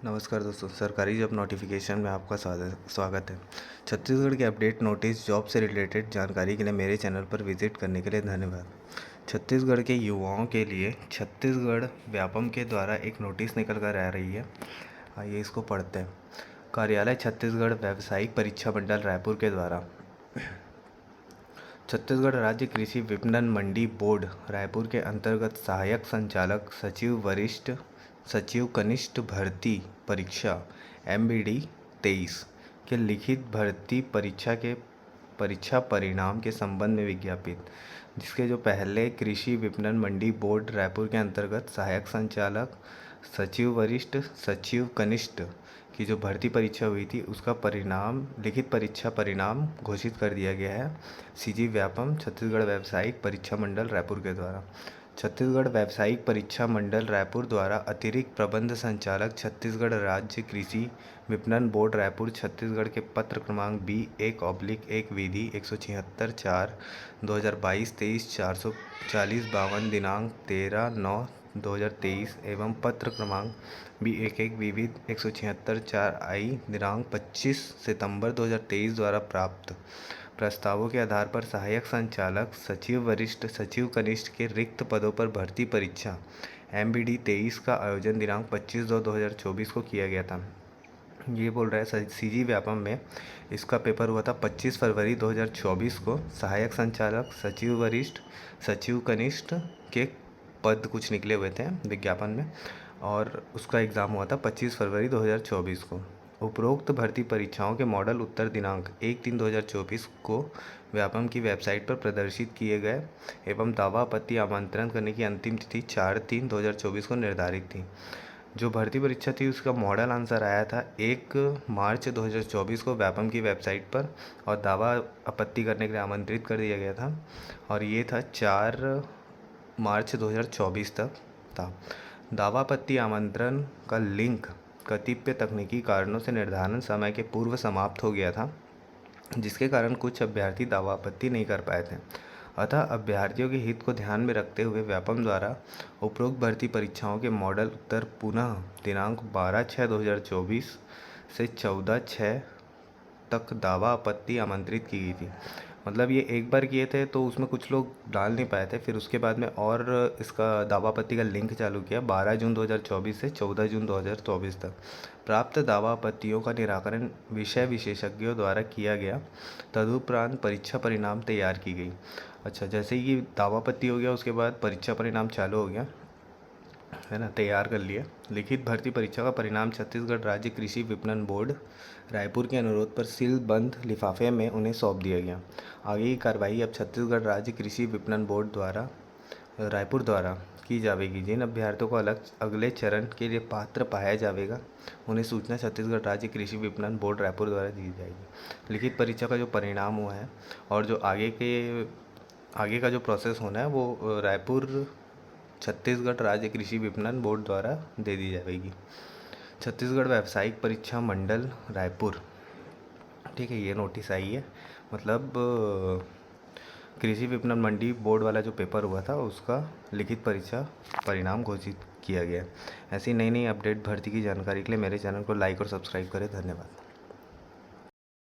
नमस्कार दोस्तों, सरकारी जॉब नोटिफिकेशन में आपका स्वागत है। छत्तीसगढ़ के अपडेट नोटिस जॉब से रिलेटेड जानकारी के लिए मेरे चैनल पर विजिट करने के लिए धन्यवाद। छत्तीसगढ़ के युवाओं के लिए छत्तीसगढ़ व्यापम के द्वारा एक नोटिस निकल कर आ रही है। आइए इसको पढ़ते हैं। कार्यालय छत्तीसगढ़ व्यावसायिक परीक्षा मंडल रायपुर के द्वारा छत्तीसगढ़ राज्य कृषि विपणन मंडी बोर्ड रायपुर के अंतर्गत सहायक संचालक सचिव वरिष्ठ सचिव कनिष्ठ भर्ती परीक्षा MBD 23 के लिखित भर्ती परीक्षा के परीक्षा परिणाम के संबंध में विज्ञापित, जिसके जो पहले कृषि विपणन मंडी बोर्ड रायपुर के अंतर्गत सहायक संचालक सचिव वरिष्ठ सचिव कनिष्ठ की जो भर्ती परीक्षा हुई थी उसका परिणाम लिखित परीक्षा परिणाम घोषित कर दिया गया है CG व्यापम छत्तीसगढ़ व्यावसायिक परीक्षा मंडल रायपुर के द्वारा। छत्तीसगढ़ व्यावसायिक परीक्षा मंडल रायपुर द्वारा अतिरिक्त प्रबंध संचालक छत्तीसगढ़ राज्य कृषि विपणन बोर्ड रायपुर छत्तीसगढ़ के पत्र क्रमांक B1/1 विधि 176/2022 23/440/52 दिनांक 13/9/2023 एवं पत्र क्रमांक B11 विधि 176/4I दिनांक 25 सितंबर 2023 द्वारा प्राप्त प्रस्तावों के आधार पर सहायक संचालक सचिव वरिष्ठ सचिव कनिष्ठ के रिक्त पदों पर भर्ती परीक्षा MBD 23 का आयोजन दिनांक 25/2/2024 को किया गया था। ये बोल रहा है CG व्यापम में इसका पेपर हुआ था 25 फरवरी 2024 को। सहायक संचालक सचिव वरिष्ठ सचिव कनिष्ठ के पद कुछ निकले हुए थे विज्ञापन में और उसका एग्ज़ाम हुआ था 25 फरवरी 2024 को। उपरोक्त भर्ती परीक्षाओं के मॉडल उत्तर दिनांक 1/3/2024 को व्यापम की वेबसाइट पर प्रदर्शित किए गए एवं दावा आपत्ति आमंत्रण करने की अंतिम तिथि 4/3/2024 को निर्धारित थी। जो भर्ती परीक्षा थी उसका मॉडल आंसर आया था 1 मार्च 2024 को व्यापम की वेबसाइट पर और दावा आपत्ति करने के लिए आमंत्रित कर दिया गया था और ये था 4 मार्च 2024 तक था। दावा आपत्ति आमंत्रण का लिंक कतिपय तकनीकी कारणों से निर्धारण समय के पूर्व समाप्त हो गया था, जिसके कारण कुछ अभ्यर्थी दावा आपत्ति नहीं कर पाए थे। अतः अभ्यर्थियों के हित को ध्यान में रखते हुए व्यापम द्वारा उपरोक्त भर्ती परीक्षाओं के मॉडल उत्तर पुनः दिनांक 12/6/2024 से 14/6 तक दावा आपत्ति आमंत्रित की गई थी। मतलब ये एक बार किए थे तो उसमें कुछ लोग डाल नहीं पाए थे, फिर उसके बाद में और इसका दावा आपत्ति का लिंक चालू किया 12 जून 2024 से 14 जून 2024 तक। प्राप्त दावा आपत्तियों का निराकरण विषय विशेषज्ञों द्वारा किया गया। तदुपरांत परीक्षा परिणाम तैयार की गई। अच्छा, जैसे ही दावा आपत्ति हो गया उसके बाद परीक्षा परिणाम चालू हो गया है ना, तैयार कर लिया। लिखित भर्ती परीक्षा का परिणाम छत्तीसगढ़ राज्य कृषि विपणन बोर्ड रायपुर के अनुरोध पर सीलबंद लिफाफे में उन्हें सौंप दिया गया। आगे की कार्रवाई अब छत्तीसगढ़ राज्य कृषि विपणन बोर्ड द्वारा रायपुर द्वारा की जाएगी। जिन अभ्यर्थियों को अगले चरण के लिए पात्र पाया जाएगा उन्हें सूचना छत्तीसगढ़ राज्य कृषि विपणन बोर्ड रायपुर द्वारा दी जाएगी। लिखित परीक्षा का जो परिणाम हुआ है और जो आगे का जो प्रोसेस होना है वो रायपुर छत्तीसगढ़ राज्य कृषि विपणन बोर्ड द्वारा दे दी जाएगी। छत्तीसगढ़ व्यावसायिक परीक्षा मंडल रायपुर, ठीक है, ये नोटिस आई है। मतलब कृषि विपणन मंडी बोर्ड वाला जो पेपर हुआ था उसका लिखित परीक्षा परिणाम घोषित किया गया है। ऐसी नई अपडेट भर्ती की जानकारी के लिए मेरे चैनल को लाइक और सब्सक्राइब करें। धन्यवाद।